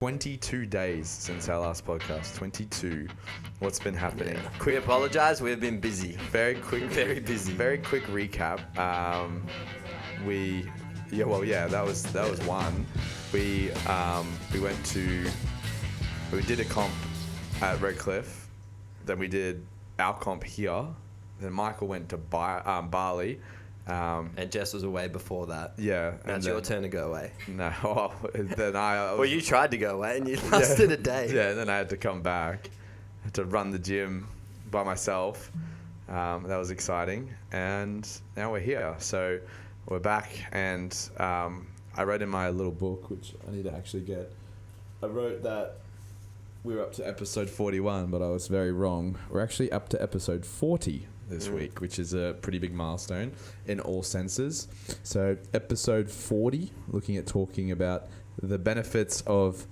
22 days since our last podcast. 22. What's been happening? Yeah. We apologize. We've been busy. Very quick. Very busy. Very quick recap. That was one. We did a comp at Redcliffe. Then we did our comp here. Then Michael went to Bali. And Jess was away before that. Yeah. Now it's your turn to go away. No. Then well, you tried to go away and you lasted a day. Yeah, and then I had to come back. I had to run the gym by myself. That was exciting. And now we're here. So we're back. And I wrote in my little book, which I need to actually get. I wrote that we were up to episode 41, but I was very wrong. We're actually up to episode 40 this week, which is a pretty big milestone in all senses. So episode 40, talking about the benefits of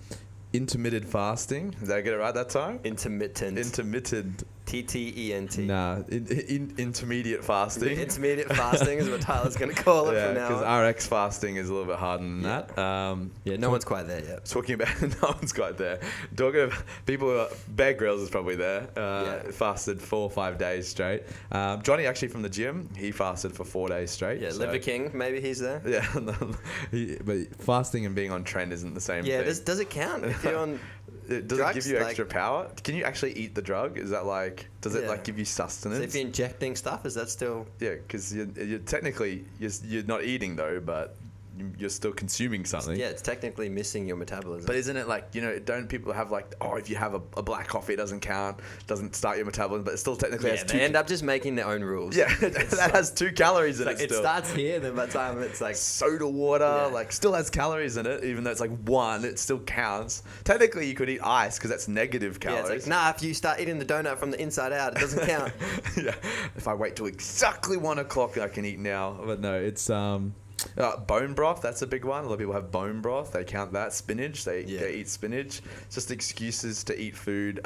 intermittent fasting. Did I get it right that time? Intermittent. T-T-E-N-T. Nah, intermediate fasting. Intermediate fasting is what Tyler's going to call it from now on. Because RX fasting is a little bit harder than that. No one's quite there yet. Talking about no one's quite there. Talking about people, Bear Grylls is probably there. Fasted 4 or 5 days straight. Johnny actually from the gym, he fasted for 4 days straight. Yeah, Liver King, maybe he's there. Yeah, but fasting and being on trend isn't the same thing. Yeah, does it count if you're on... Does it give you extra power? Can you actually eat the drug? Is that does it give you sustenance? So if you're injecting stuff, is that still... Yeah, because you're technically, you're not eating though, but you're still consuming something. Yeah, it's technically missing your metabolism. But isn't it don't people have if you have a black coffee, it doesn't count, doesn't start your metabolism, but it still technically has they end up just making their own rules. Yeah, that has 2 calories in it still. It starts here, then by the time it's soda water, still has calories in it, even though it's 1, it still counts. Technically, you could eat ice because that's negative calories. Yeah, if you start eating the donut from the inside out, it doesn't count. Yeah, if I wait till exactly 1 o'clock, I can eat now. But no, it's bone broth, that's a big one. A lot of people have bone broth. They count that. Spinach, they eat spinach. Just excuses to eat food.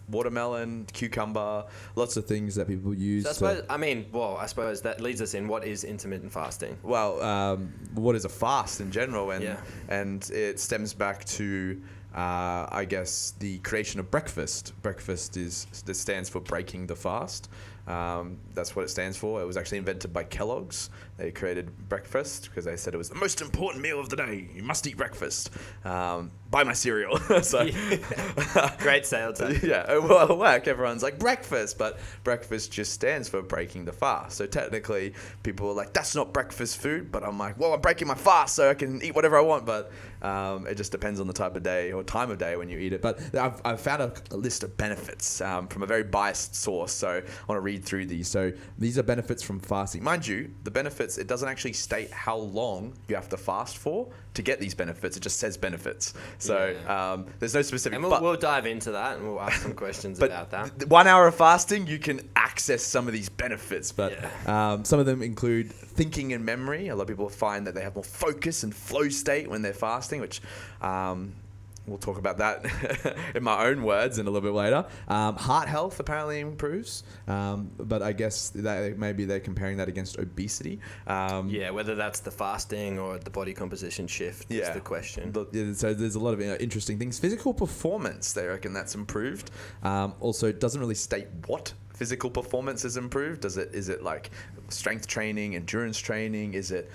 Watermelon, cucumber, lots of things that people use. So I suppose that leads us in. What is intermittent fasting? Well, what is a fast in general? And it stems back to I guess the creation of breakfast. Breakfast stands for breaking the fast. That's what it stands for. It was actually invented by Kellogg's. They created breakfast because they said it was the most important meal of the day. You must eat breakfast. Buy my cereal. Great sales. Yeah, well, work. Everyone's like breakfast, but breakfast just stands for breaking the fast. So technically, people are like, that's not breakfast food. But I'm like, well, I'm breaking my fast so I can eat whatever I want. But it just depends on the type of day or time of day when you eat it. But I've found a list of benefits from a very biased source. So I want to read through these. So these are benefits from fasting. Mind you, the benefits, it doesn't actually state how long you have to fast for to get these benefits. It just says benefits. So there's no specific... And we'll dive into that and we'll ask some questions about that. 1 hour of fasting, you can access some of these benefits. But some of them include thinking and memory. A lot of people find that they have more focus and flow state when they're fasting, which... we'll talk about that in my own words in a little bit later. Heart health apparently improves, but I guess that maybe they're comparing that against obesity. Whether that's the fasting or the body composition shift is the question. So there's a lot of interesting things. Physical performance, they reckon that's improved. Also, it doesn't really state what physical performance is improved. Is it like strength training, endurance training? Is it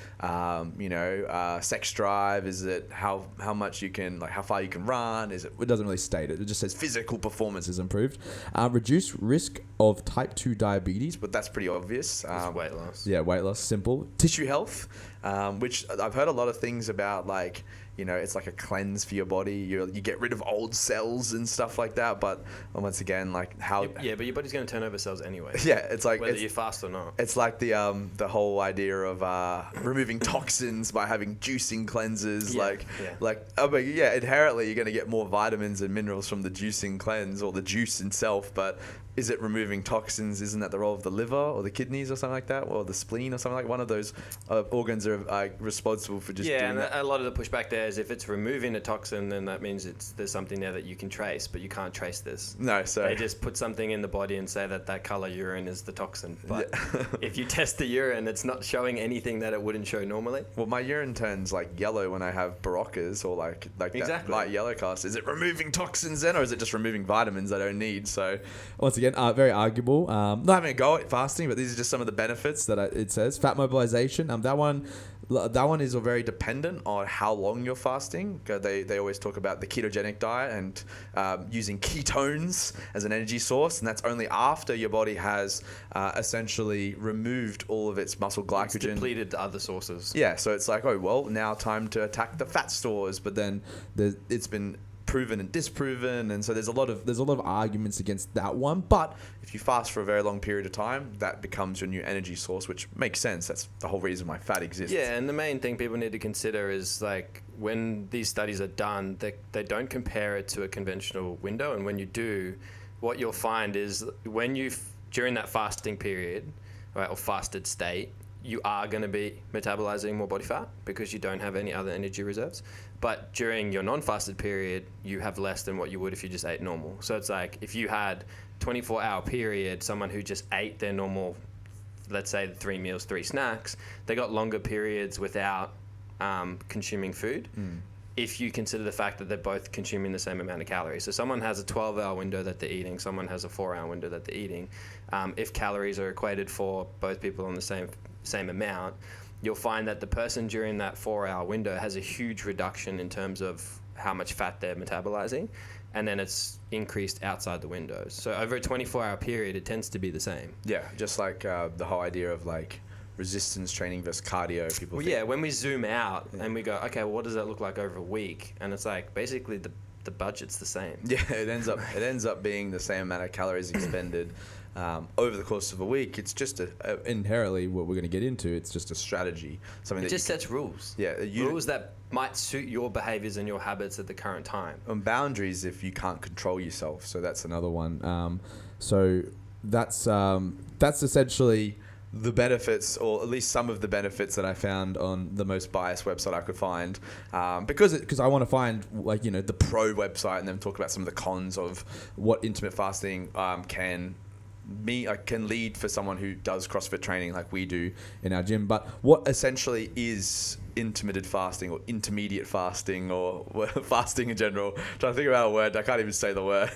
sex drive? Is it how much you can, how far you can run? It doesn't really state it. It just says physical performance is improved. Reduced risk of type 2 diabetes, but that's pretty obvious. Weight loss. Yeah, weight loss, simple. Tissue health, which I've heard a lot of things about, it's like a cleanse for your body. You get rid of old cells and stuff like that. But once again, how... Yeah, but your body's going to turn over cells anyway. Yeah, it's like... Whether you fast or not. It's like the whole idea of removing toxins by having juicing cleanses. Inherently you're going to get more vitamins and minerals from the juicing cleanse or the juice itself. But is it removing toxins? Isn't that the role of the liver or the kidneys or something like that, or the spleen or something like one of those organs are responsible for just doing and that? a lot of the pushback there is if it's removing a toxin, then that means there's something there that you can trace, but you can't trace this. No, so they just put something in the body and say that color urine is the toxin. But yeah. if you test the urine, it's not showing anything that it wouldn't show normally. Well, my urine turns like yellow when I have Baroccas or like exactly. that light yellow cast. Is it removing toxins then, or is it just removing vitamins I don't need? So once again, very arguable. Not having a go at fasting, but these are just some of the benefits that it says. Fat mobilization. That one is very dependent on how long you're fasting. They always talk about the ketogenic diet and using ketones as an energy source, and that's only after your body has essentially removed all of its muscle glycogen. It's depleted other sources. Yeah, so it's like, oh well, now time to attack the fat stores, but then it's been proven and disproven, and so there's a lot of arguments against that one. But if you fast for a very long period of time, that becomes your new energy source, which makes sense. That's the whole reason why fat exists. Yeah, and the main thing people need to consider is like when these studies are done, they don't compare it to a conventional window, and when you do, what you'll find is when during that fasting period, right, or fasted state, you are going to be metabolizing more body fat because you don't have any other energy reserves. But during your non-fasted period, you have less than what you would if you just ate normal. So it's like if you had 24-hour period, someone who just ate their normal, let's say 3 meals, 3 snacks, they got longer periods without consuming food. If you consider the fact that they're both consuming the same amount of calories. So someone has a 12-hour window that they're eating, someone has a 4-hour window that they're eating. If calories are equated for both people on the same amount, you'll find that the person during that 4-hour window has a huge reduction in terms of how much fat they're metabolizing, and then it's increased outside the windows. So over a 24-hour period, it tends to be the same. Yeah, just like the whole idea of like resistance training versus cardio. People think. Yeah, when we zoom out and we go, okay, well, what does that look like over a week? And it's like basically the budget's the same. Yeah, it ends up being the same amount of calories expended over the course of a week. It's just inherently what we're going to get into. It's just a strategy. Something it just sets rules. Yeah, rules that might suit your behaviors and your habits at the current time. And boundaries if you can't control yourself. So that's another one. So that's essentially the benefits, or at least some of the benefits that I found on the most biased website I could find, because I want to find the pro website and then talk about some of the cons of what intermittent fasting can lead for someone who does CrossFit training like we do in our gym. But what essentially is intermittent fasting or intermediate fasting or fasting in general? I'm trying to think about a word. I can't even say the word.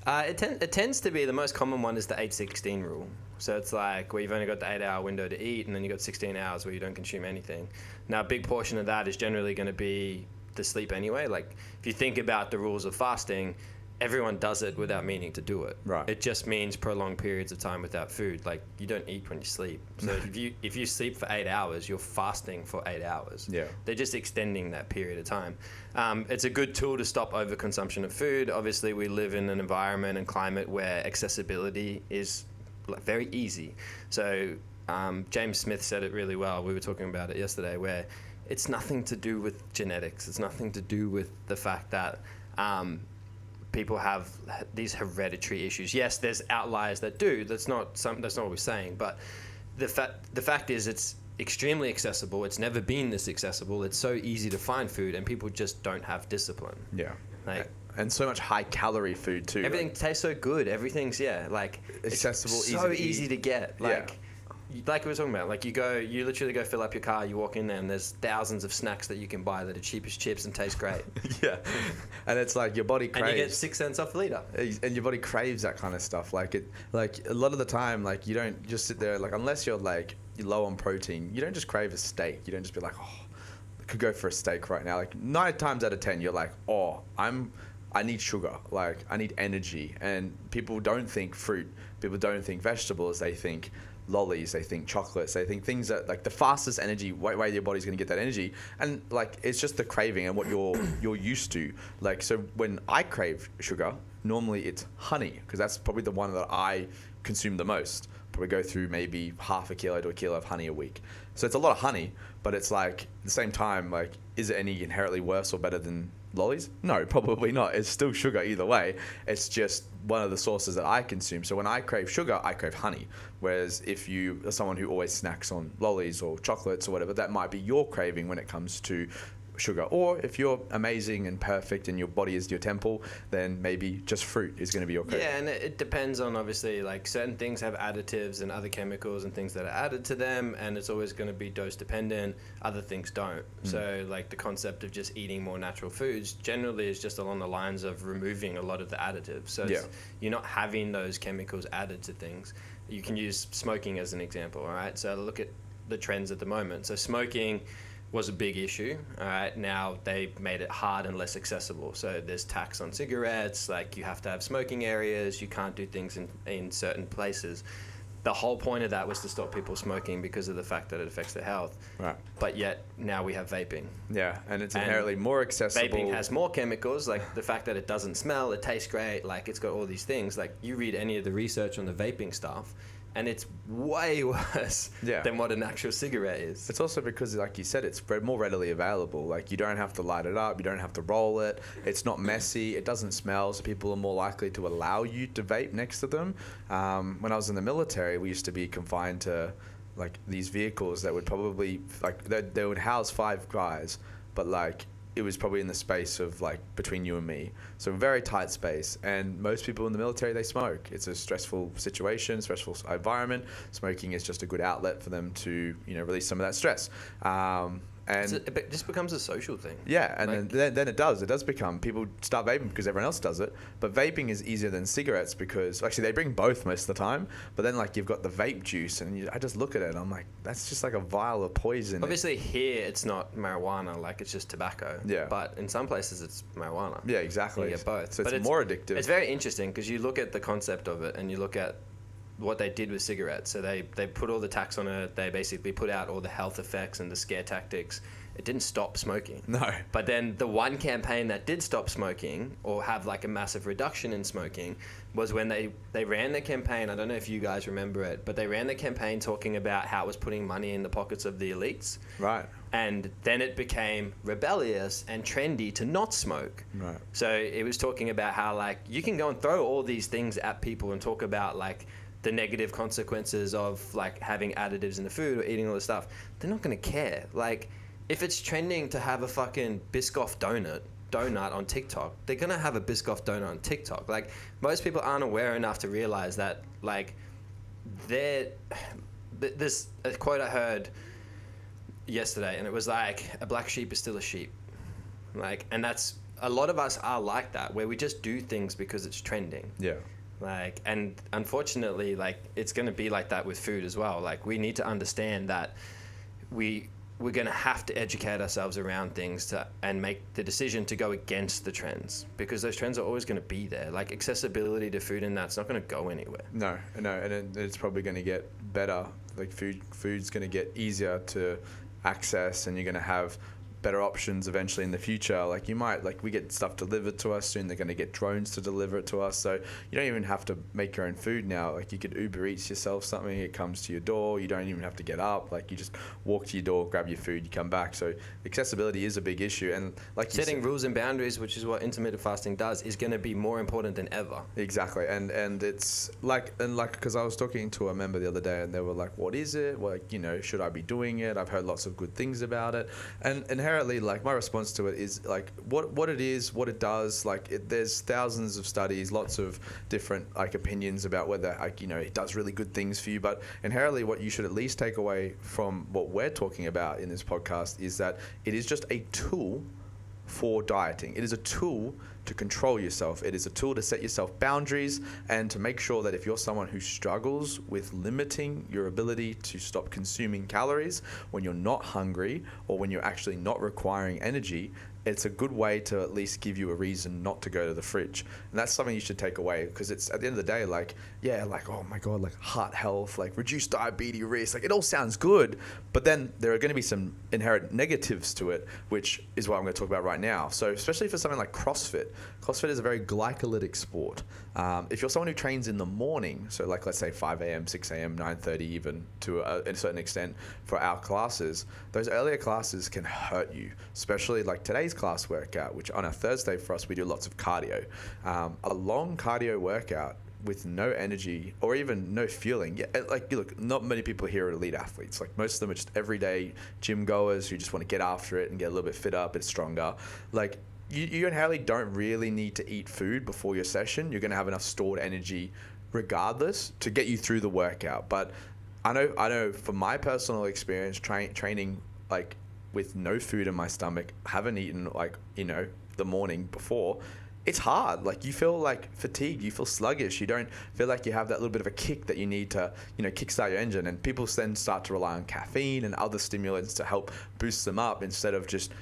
It tends to be, the most common one is the 8-16 rule. So it's like where you've only got the 8-hour window to eat, and then you've got 16 hours where you don't consume anything. Now, a big portion of that is generally going to be the sleep anyway. Like if you think about the rules of fasting, everyone does it without meaning to do it. Right. It just means prolonged periods of time without food. Like you don't eat when you sleep. So if you sleep for 8 hours, you're fasting for 8 hours. Yeah. They're just extending that period of time. It's a good tool to stop overconsumption of food. Obviously, we live in an environment and climate where accessibility is very easy. So James Smith said it really well. We were talking about it yesterday, where it's nothing to do with genetics. It's nothing to do with the fact that people have these hereditary issues. Yes, there's outliers that do. That's not what we're saying. But the fact is, it's extremely accessible. It's never been this accessible. It's so easy to find food, and people just don't have discipline. Yeah. Like, and so much high calorie food too. Everything tastes so good. Everything's accessible, it's so easy to get. Like we were talking about, like you literally go fill up your car, you walk in there, and there's thousands of snacks that you can buy that are cheap as chips and taste great. Yeah, and it's like your body craves. And you get 6 cents off a litre. And your body craves that kind of stuff. Like a lot of the time, like you don't just sit there, like unless you're low on protein, you don't just crave a steak. You don't just be like, oh, I could go for a steak right now. Like 9 times out of 10, you're like, oh, I need sugar, like I need energy. And people don't think fruit, people don't think vegetables, they think lollies, they think chocolates, they think things that like the fastest energy way your body's going to get that energy, and like it's just the craving and what you're used to. Like so when I crave sugar, normally it's honey, because that's probably the one that I consume the most. Probably go through maybe half a kilo to a kilo of honey a week. So it's a lot of honey, but it's like at the same time, like, is it any inherently worse or better than lollies? No, probably not. It's still sugar either way. It's just one of the sources that I consume. So when I crave sugar, I crave honey. Whereas if you are someone who always snacks on lollies or chocolates or whatever, that might be your craving when it comes to sugar. Or if you're amazing and perfect and your body is your temple, then maybe just fruit is going to be your craving. Yeah, and it depends on, obviously, like, certain things have additives and other chemicals and things that are added to them, and it's always going to be dose dependent. Other things don't. So like the concept of just eating more natural foods generally is just along the lines of removing a lot of the additives. So you're not having those chemicals added to things. You can use smoking as an example, all right? So look at the trends at the moment. So smoking was a big issue. All right, now they made it hard and less accessible. So there's tax on cigarettes, like you have to have smoking areas, you can't do things in certain places. The whole point of that was to stop people smoking because of the fact that it affects their health. Right. But yet now we have vaping. Yeah, and it's inherently more accessible. Vaping has more chemicals, like the fact that it doesn't smell, it tastes great, like it's got all these things. Like you read any of the research on the vaping stuff, and it's way worse than what an actual cigarette is. It's also because, like you said, it's more readily available. Like, you don't have to light it up, you don't have to roll it, it's not messy, it doesn't smell, so people are more likely to allow you to vape next to them. When I was in the military, we used to be confined to, like, these vehicles that would probably, like, they would house 5 guys, but, like, it was probably in the space of, like, between you and me. So very tight space. And most people in the military, they smoke. It's a stressful situation, stressful environment. Smoking is just a good outlet for them to, release some of that stress. And it just becomes a social thing. Yeah, and then it does become, people start vaping because everyone else does it. But vaping is easier than cigarettes because, actually, they bring both most of the time. But then, like, you've got the vape juice, and I just look at it and I'm like, that's just like a vial of poison. Obviously here it's not marijuana, like it's just tobacco. Yeah. But in some places it's marijuana. Yeah, exactly. You get both. So it's more addictive. It's very interesting because you look at the concept of it and you look at what they did with cigarettes. So they put all the tax on it. They basically put out all the health effects and the scare tactics. It didn't stop smoking. No. But then the one campaign that did stop smoking or have like a massive reduction in smoking was when they ran the campaign. I don't know if you guys remember it, but they ran the campaign talking about how it was putting money in the pockets of the elites. Right. And then it became rebellious and trendy to not smoke. Right. So it was talking about how, like, you can go and throw all these things at people and talk about, like, the negative consequences of, like, having additives in the food or eating all this stuff. They're not going to care. Like, if it's trending to have a fucking Biscoff donut on TikTok, they're going to have a Biscoff donut on TikTok. Like, most people aren't aware enough to realize that, like, there's a quote I heard yesterday, and it was like, a black sheep is still a sheep. Like, and that's, a lot of us are like that, where we just do things because it's trending. Yeah. Like, and unfortunately, like, it's going to be like that with food as well. Like, we need to understand that we're going to have to educate ourselves around things and make the decision to go against the trends, because those trends are always going to be there. Like, accessibility to food and that's not going to go anywhere. No, and it's probably going to get better. Like, food's going to get easier to access, and you're going to have better options eventually in the future. Like, you might, like, we get stuff delivered to us soon. They're going to get drones to deliver it to us, so you don't even have to make your own food now. Like, you could Uber Eats yourself something, it comes to your door, you don't even have to get up. Like, you just walk to your door, grab your food, you come back. So accessibility is a big issue, and like setting rules and boundaries, which is what intermittent fasting does, is going to be more important than ever. Exactly. And it's like, because I was talking to a member the other day, and they were like, what is it? Like, should I be doing it? I've heard lots of good things about it. And inherently, like, my response to it is, like, what it is, what it does. Like, there's thousands of studies, lots of different, like, opinions about whether, like, it does really good things for you. But inherently, what you should at least take away from what we're talking about in this podcast is that it is just a tool for dieting. It is a tool to control yourself. It is a tool to set yourself boundaries and to make sure that if you're someone who struggles with limiting your ability to stop consuming calories when you're not hungry or when you're actually not requiring energy, it's a good way to at least give you a reason not to go to the fridge. And that's something you should take away, because it's at the end of the day, like, yeah, like, oh my God, like heart health, like reduced diabetes risk, like it all sounds good, but then there are going to be some inherent negatives to it, which is what I'm going to talk about right now. So especially for something like CrossFit is a very glycolytic sport. If you're someone who trains in the morning, so like let's say 5 a.m., 6 a.m., 9:30 even to a certain extent for our classes, those earlier classes can hurt you, especially like today's class workout, which on a Thursday for us, we do lots of cardio. A long cardio workout with no energy or even no feeling. Yeah, like, look, not many people here are elite athletes. Like most of them are just everyday gym goers who just want to get after it and get a little bit fitter, a bit stronger. Like you inherently don't really need to eat food before your session. You're going to have enough stored energy regardless to get you through the workout. But I know from my personal experience training like with no food in my stomach, haven't eaten like, the morning before, it's hard. Like you feel like fatigued, you feel sluggish, you don't feel like you have that little bit of a kick that you need to, kickstart your engine. And people then start to rely on caffeine and other stimulants to help boost them up instead of just,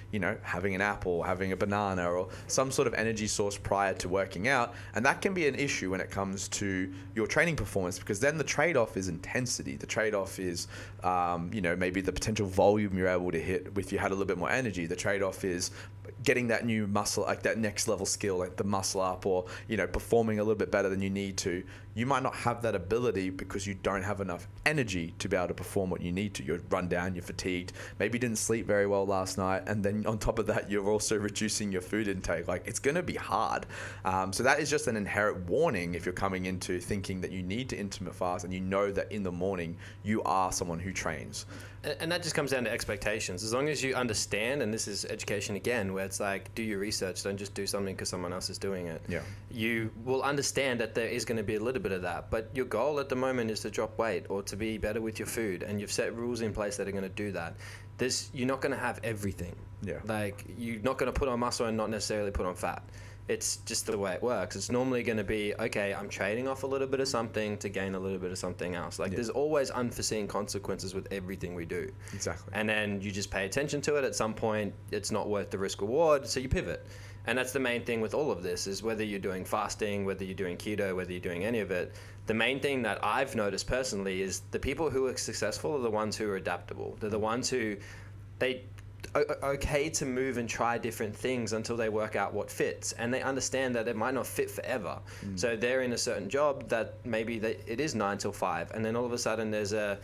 having an apple, having a banana or some sort of energy source prior to working out. And that can be an issue when it comes to your training performance, because then the trade-off is intensity. The trade-off is, maybe the potential volume you're able to hit if you had a little bit more energy. The trade-off is getting that new muscle, like that next level skill, like the muscle up, or performing a little bit better than you need to. You might not have that ability because you don't have enough energy to be able to perform what you need to. You're run down, you're fatigued, maybe you didn't sleep very well last night, and then on top of that you're also reducing your food intake. Like it's going to be hard. So that is just an inherent warning if you're coming into thinking that you need to intermittent fast and you know that in the morning you are someone who trains. And that just comes down to expectations. As long as you understand, and this is education again, where it's like, do your research, don't just do something because someone else is doing it. Yeah. You will understand that there is going to be a little bit of that, but your goal at the moment is to drop weight or to be better with your food, and you've set rules in place that are going to do that. You're not going to have everything. Yeah. Like, you're not going to put on muscle and not necessarily put on fat. It's just the way it works. It's normally going to be, okay, I'm trading off a little bit of something to gain a little bit of something else. Like, there's always unforeseen consequences with everything we do. Exactly. And then you just pay attention to it. At some point, it's not worth the risk reward, so you pivot. And that's the main thing with all of this, is whether you're doing fasting, whether you're doing keto, whether you're doing any of it, the main thing that I've noticed personally is the people who are successful are the ones who are adaptable. They're the ones who okay to move and try different things until they work out what fits, and they understand that it might not fit forever. So they're in a certain job that maybe it is 9 till 5, and then all of a sudden there's a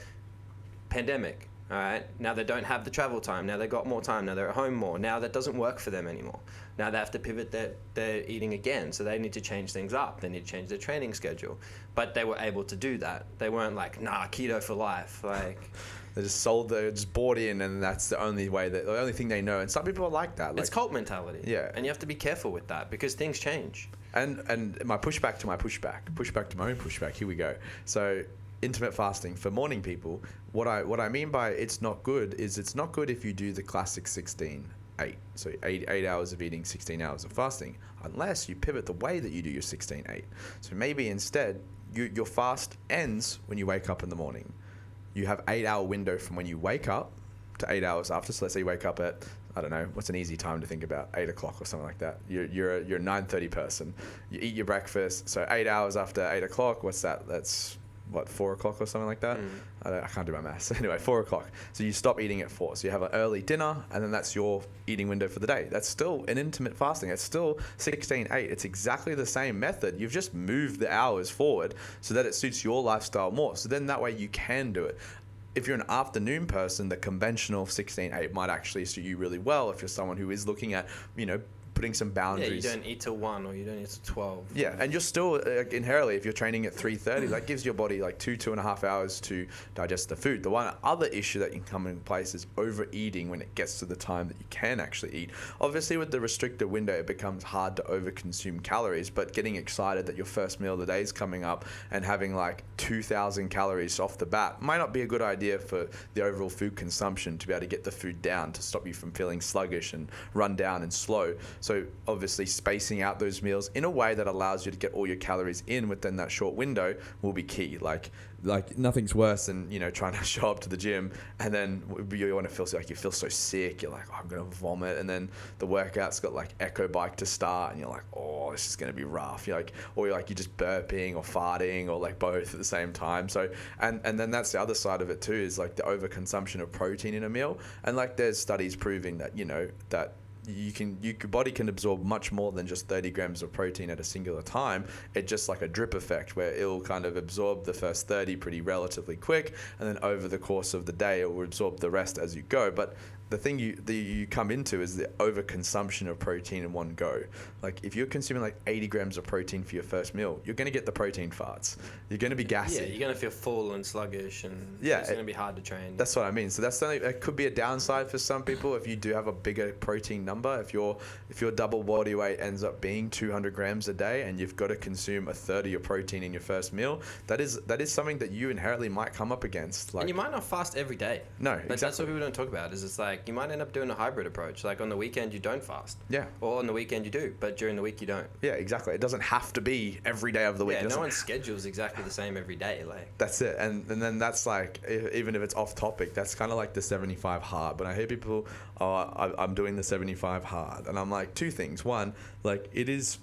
pandemic. All right, now they don't have the travel time, now they've got more time, now they're at home more, now that doesn't work for them anymore. Now they have to pivot their eating again, so they need to change things up, they need to change their training schedule. But they were able to do that. They weren't like, nah, keto for life. Like, they just just bought in, and that's the only thing they know. And some people are like that. Like, it's cult mentality. Yeah. And you have to be careful with that, because things change. And my pushback to my own pushback, here we go. So intermittent fasting for morning people, what I mean by it's not good is it's not good if you do the classic 16-8. So 8 hours of eating, 16 hours of fasting, unless you pivot the way that you do your 16-8. So maybe instead your fast ends when you wake up in the morning. You have 8-hour window from when you wake up to 8 hours after. So let's say you wake up at, I don't know, what's an easy time to think about? 8 o'clock or something like that. You're a 9:30 person. You eat your breakfast. So 8 hours after 8 o'clock, what's that? That's 4 o'clock or something like that? I can't do my maths. Anyway, 4 o'clock. So you stop eating at 4. So you have an early dinner, and then that's your eating window for the day. That's still an intermittent fasting. It's still 16-8. It's exactly the same method. You've just moved the hours forward so that it suits your lifestyle more. So then that way you can do it. If you're an afternoon person, the conventional 16-8 might actually suit you really well if you're someone who is looking at, putting some boundaries. Yeah, you don't eat till 1 or you don't eat till 12. Yeah, and you're still inherently, if you're training at 3:30, that gives your body like 2.5 hours to digest the food. The one other issue that can come in place is overeating when it gets to the time that you can actually eat. Obviously, with the restricted window, it becomes hard to overconsume calories, but getting excited that your first meal of the day is coming up and having like 2,000 calories off the bat might not be a good idea for the overall food consumption, to be able to get the food down to stop you from feeling sluggish and run down and slow. So obviously spacing out those meals in a way that allows you to get all your calories in within that short window will be key. Like nothing's worse than, you know, trying to show up to the gym and then you want to feel like you feel so sick. You're like, oh, I'm going to vomit. And then the workout's got like echo bike to start and you're like, oh, this is going to be rough. You're like, or you're just burping or farting or like both at the same time. So, and then that's the other side of it too, is like the overconsumption of protein in a meal. And like there's studies proving that, you know, that your body can absorb much more than just 30 grams of protein at a singular time. It's just like a drip effect where it'll kind of absorb the first 30 pretty relatively quick, and then over the course of the day it will absorb the rest as you go. But the thing you come into is the overconsumption of protein in one go. Like if you're consuming like 80 grams of protein for your first meal, you're going to get the protein farts. You're going to be gassy. Yeah, you're going to feel full and sluggish, and it's going to be hard to train. That's what I mean. So that could be a downside for some people if you do have a bigger protein number. If your double body weight ends up being 200 grams a day and you've got to consume a third of your protein in your first meal, that is something that you inherently might come up against. Like, and you might not fast every day. No, exactly. That's what people don't talk about. Is it's like you might end up doing a hybrid approach. Like on the weekend you don't fast. Yeah. Or on the weekend you do, but during the week you don't. Yeah, exactly. It doesn't have to be every day of the week. Yeah, no one's schedule is exactly the same every day. Like that's it. And then that's like, even if it's off topic, that's kind of like the 75 hard. But I hear people, oh, I'm doing the 75 hard, and I'm like, two things. One, like it is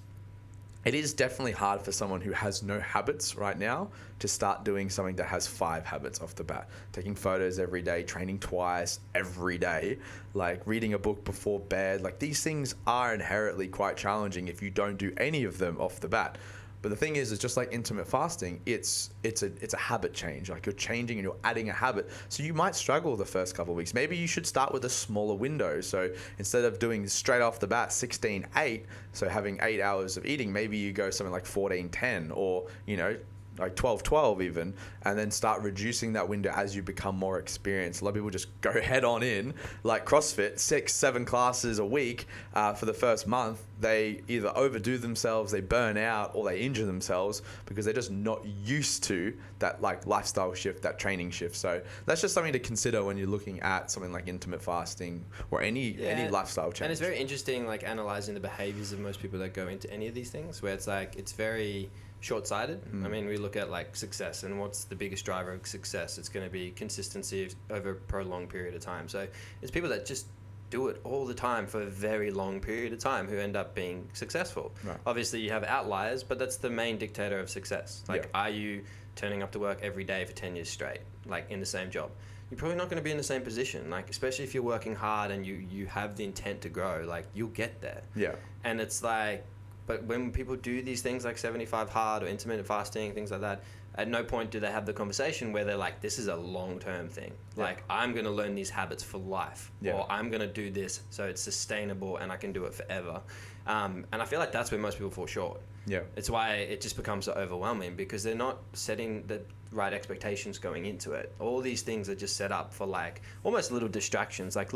definitely hard for someone who has no habits right now to start doing something that has 5 habits off the bat. Taking photos every day, training twice every day, like reading a book before bed. Like these things are inherently quite challenging if you don't do any of them off the bat. But the thing is, it's just like intermittent fasting. It's a habit change. Like you're changing and you're adding a habit. So you might struggle the first couple of weeks. Maybe you should start with a smaller window. So instead of doing straight off the bat 16-8, so having 8 hours of eating, maybe you go something like 14-10, or you know, like 12-12 even, and then start reducing that window as you become more experienced. A lot of people just go head on in, like CrossFit, 6-7 classes a week for the first month. They either overdo themselves, they burn out, or they injure themselves because they're just not used to that like lifestyle shift, that training shift. So that's just something to consider when you're looking at something like intermittent fasting or any lifestyle change. And it's very interesting, like analyzing the behaviors of most people that go into any of these things, where it's like it's very short-sighted. I mean, we look at like success, and what's the biggest driver of success? It's going to be consistency over a prolonged period of time. So it's people that just do it all the time for a very long period of time who end up being successful. Right. Obviously you have outliers, but that's the main dictator of success. Like, are you turning up to work every day for 10 years straight, like in the same job? You're probably not going to be in the same position, like especially if you're working hard and you have the intent to grow, like you'll get there. Yeah. And it's like, but when people do these things like 75 hard or intermittent fasting, things like that, at no point do they have the conversation where they're like, this is a long-term thing. Yeah. Like, I'm going to learn these habits for life. Yeah. Or I'm going to do this so it's sustainable and I can do it forever. And I feel like that's where most people fall short. Yeah. It's why it just becomes so overwhelming, because they're not setting the right expectations going into it. All these things are just set up for like almost little distractions, like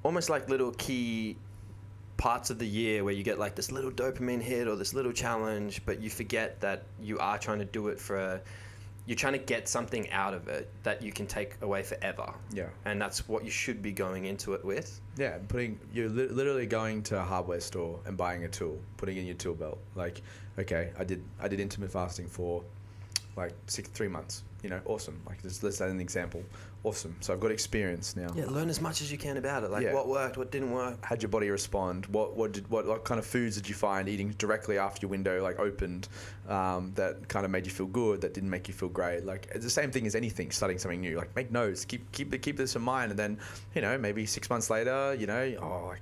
almost like little key parts of the year where you get like this little dopamine hit or this little challenge, but you forget that you are trying to do it you're trying to get something out of it that you can take away forever. Yeah. And that's what you should be going into it with. Yeah, you're literally going to a hardware store and buying a tool, putting in your tool belt. Like, okay, I did intermittent fasting for like 3 months. You know, awesome. Like, let's add an example. Awesome. So I've got experience now. Yeah, learn as much as you can about it. Like, what worked, what didn't work. How'd your body respond? What kind of foods did you find eating directly after your window like opened that kind of made you feel good, that didn't make you feel great? Like, it's the same thing as anything, starting something new. Like, make notes, keep this in mind, and then, you know, maybe 6 months later, you know,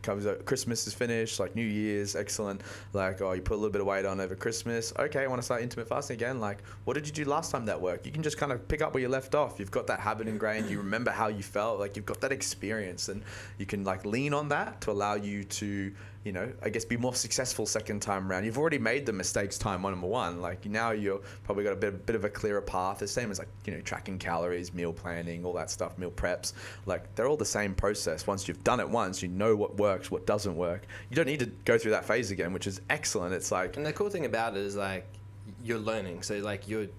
Christmas is finished, like New Year's, excellent. Like, you put a little bit of weight on over Christmas. Okay, I want to start intermittent fasting again. Like, what did you do last time that worked? You can just kind of pick up where you left off. You've got that habit ingrained. You remember how you felt, like you've got that experience, and you can like lean on that to allow you to, you know, I guess be more successful second time around. You've already made the mistakes time number one. Like now you're probably got a bit of a clearer path. The same as like, you know, tracking calories, meal planning, all that stuff, meal preps. Like they're all the same process. Once you've done it once, you know what works, what doesn't work. You don't need to go through that phase again, which is excellent. It's like, and the cool thing about it is like you're learning. So like you're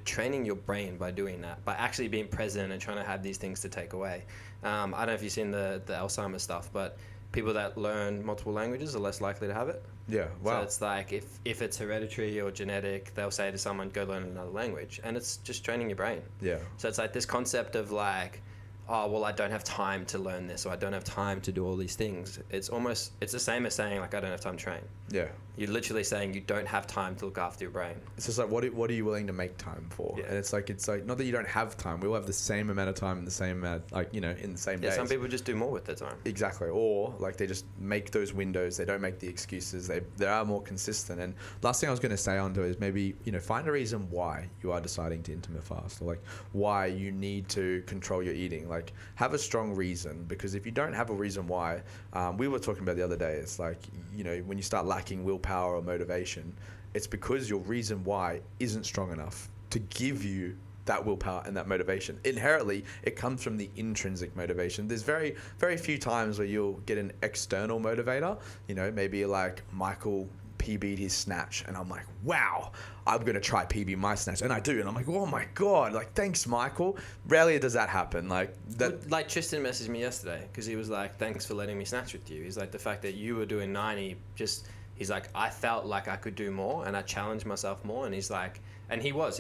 training your brain by doing that, by actually being present and trying to have these things to take away. I don't know if you've seen the Alzheimer's stuff, but people that learn multiple languages are less likely to have it. Yeah. Wow. So it's like if it's hereditary or genetic, they'll say to someone, go learn another language. And it's just training your brain. Yeah. So it's like this concept of like, oh, well, I don't have time to learn this, or I don't have time to do all these things. It's the same as saying like, I don't have time to train. Yeah. You're literally saying you don't have time to look after your brain. It's just like, what are you willing to make time for? Yeah. And it's like not that you don't have time. We all have the same amount of time in the same amount, in the same days. Some people just do more with their time. Exactly. Or like they just make those windows. They don't make the excuses. They are more consistent. And last thing I was going to say onto is maybe, find a reason why you are deciding to intermittent fast, or like why you need to control your eating. Like have a strong reason, because if you don't have a reason why, we were talking about the other day, it's like, when you start lacking willpower or motivation, it's because your reason why isn't strong enough to give you that willpower and that motivation. Inherently, it comes from the intrinsic motivation. There's very, very few times where you'll get an external motivator, maybe like Michael PB'd his snatch and I'm like, wow, I'm going to try PB my snatch. And I do. And I'm like, oh my God, like, thanks, Michael. Rarely does that happen. Like Tristan messaged me yesterday because he was like, thanks for letting me snatch with you. He's like, the fact that you were doing 90, he's like, I felt like I could do more and I challenged myself more. And he's like, and he was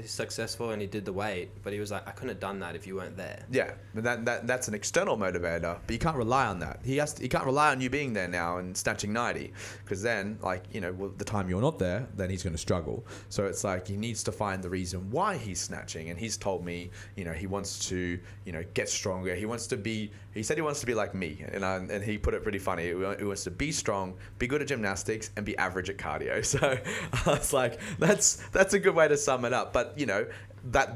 successful and he did the weight, but he was like, I couldn't have done that if you weren't there. Yeah, but that's an external motivator, but you can't rely on that. He can't rely on you being there now and snatching 90, because then, the time you're not there, then he's going to struggle. So it's like he needs to find the reason why he's snatching, and he's told me, he wants to, get stronger. He said he wants to be like me, and he put it pretty funny. He wants to be strong, be good at gymnastics, and be average at cardio. So I was like, that's a good way to sum it up. But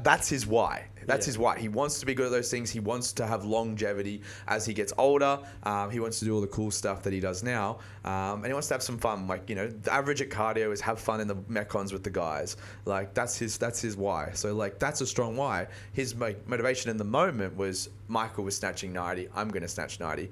that's his why. That's his why. He wants to be good at those things. He wants to have longevity as he gets older. He wants to do all the cool stuff that he does now. And he wants to have some fun. Like, the average at cardio is have fun in the Metcons with the guys. Like, that's his why. So, like, that's a strong why. His motivation in the moment was Michael was snatching 90. I'm going to snatch 90.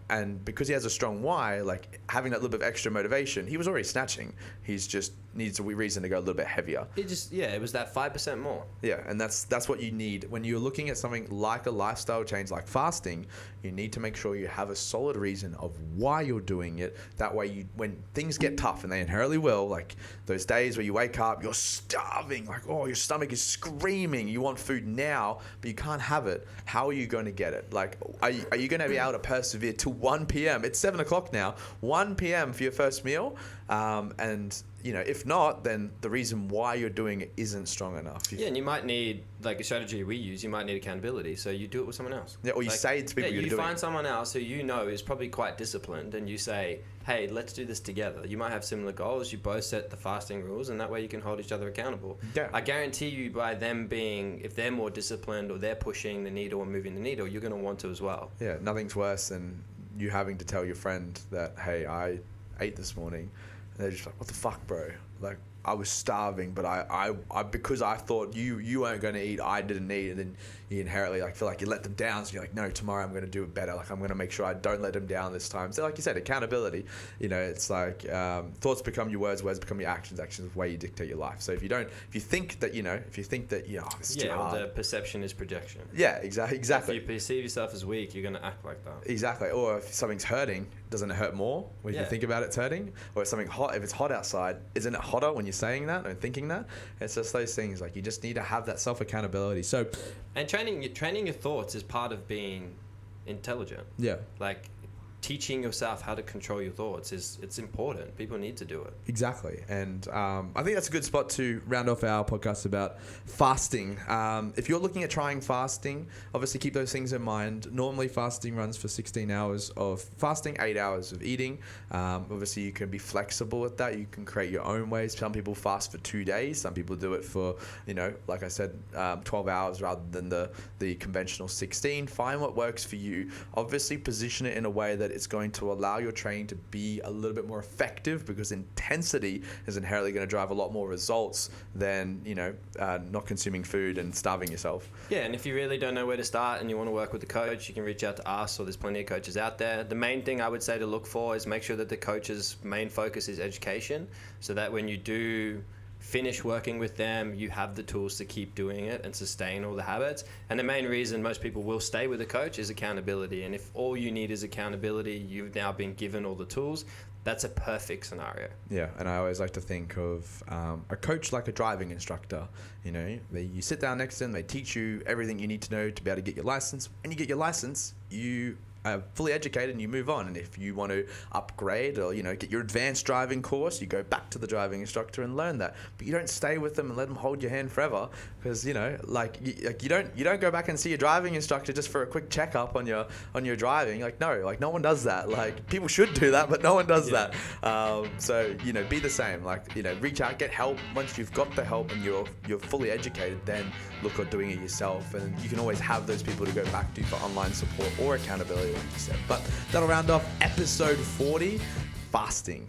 And because he has a strong why, like, having that little bit of extra motivation, he was already snatching. He's just needs a reason to go a little bit heavier. It was that 5% more. Yeah, and that's what you need. When you're looking at something like a lifestyle change like fasting, you need to make sure you have a solid reason of why you're doing it. That way, when things get tough, and they inherently will, like those days where you wake up, you're starving, like, oh, your stomach is screaming, you want food now, but you can't have it. How are you going to get it? Like, are you going to be able to persevere till 1 p.m.? It's 7 o'clock now, 1 p.m. for your first meal, and if not, then the reason why you're doing it isn't strong enough. And you might need, like a strategy we use, you might need accountability. So you do it with someone else. Yeah, or you say to people you're doing it. You find someone else who is probably quite disciplined, and you say, hey, let's do this together. You might have similar goals. You both set the fasting rules, and that way you can hold each other accountable. Yeah. I guarantee you, by them being, if they're more disciplined or they're pushing the needle or moving the needle, you're going to want to as well. Yeah, nothing's worse than you having to tell your friend that, hey, I ate this morning. And they're just like, what the fuck, bro? Like, I was starving, but I because I thought you weren't going to eat, I didn't eat, and then you inherently feel like you let them down. So you're like, no, tomorrow I'm going to do it better. Like, I'm going to make sure I don't let them down this time. So like you said, accountability. It's like thoughts become your words, words become your actions, actions is the way you dictate your life. So if you think that this is too hard. The perception is projection. Yeah, exactly. If you perceive yourself as weak, you're going to act like that. Exactly. Or if something's hurting, doesn't it hurt more when you think about it's hurting? Or if something hot, if it's hot outside, isn't it hotter when you're saying that and thinking that? It's just those things. Like, you just need to have that self accountability. So, and training your thoughts is part of being intelligent. Yeah. Like, teaching yourself how to control your thoughts it's important. People need to do it. Exactly. And I think that's a good spot to round off our podcast about fasting. If you're looking at trying fasting, obviously keep those things in mind. Normally fasting runs for 16 hours of fasting, 8 hours of eating. Obviously you can be flexible with that. You can create your own ways. Some people fast for 2 days. Some people do it for, like I said, 12 hours rather than the conventional 16. Find what works for you. Obviously position it in a way that it's going to allow your training to be a little bit more effective, because intensity is inherently going to drive a lot more results than not consuming food and starving yourself. Yeah, and if you really don't know where to start and you want to work with a coach, you can reach out to us, or there's plenty of coaches out there. The main thing I would say to look for is make sure that the coach's main focus is education, so that when you do finish working with them, you have the tools to keep doing it and sustain all the habits. And the main reason most people will stay with a coach is accountability. And if all you need is accountability, you've now been given all the tools, that's a perfect scenario. Yeah, and I always like to think of a coach like a driving instructor. You know, you sit down next to them, they teach you everything you need to know to be able to get your license. When you get your license, you are fully educated and you move on. And if you want to upgrade or, you know, get your advanced driving course, you go back to the driving instructor and learn that. But you don't stay with them and let them hold your hand forever, because, you know, you don't go back and see your driving instructor just for a quick checkup on your driving. No one does that. Like, people should do that, but no one does that. So, you know, be the same. Like, you know, reach out, get help. Once you've got the help and you're fully educated, then look at doing it yourself. And you can always have those people to go back to for online support or accountability, like you said. But that'll round off episode 40, fasting.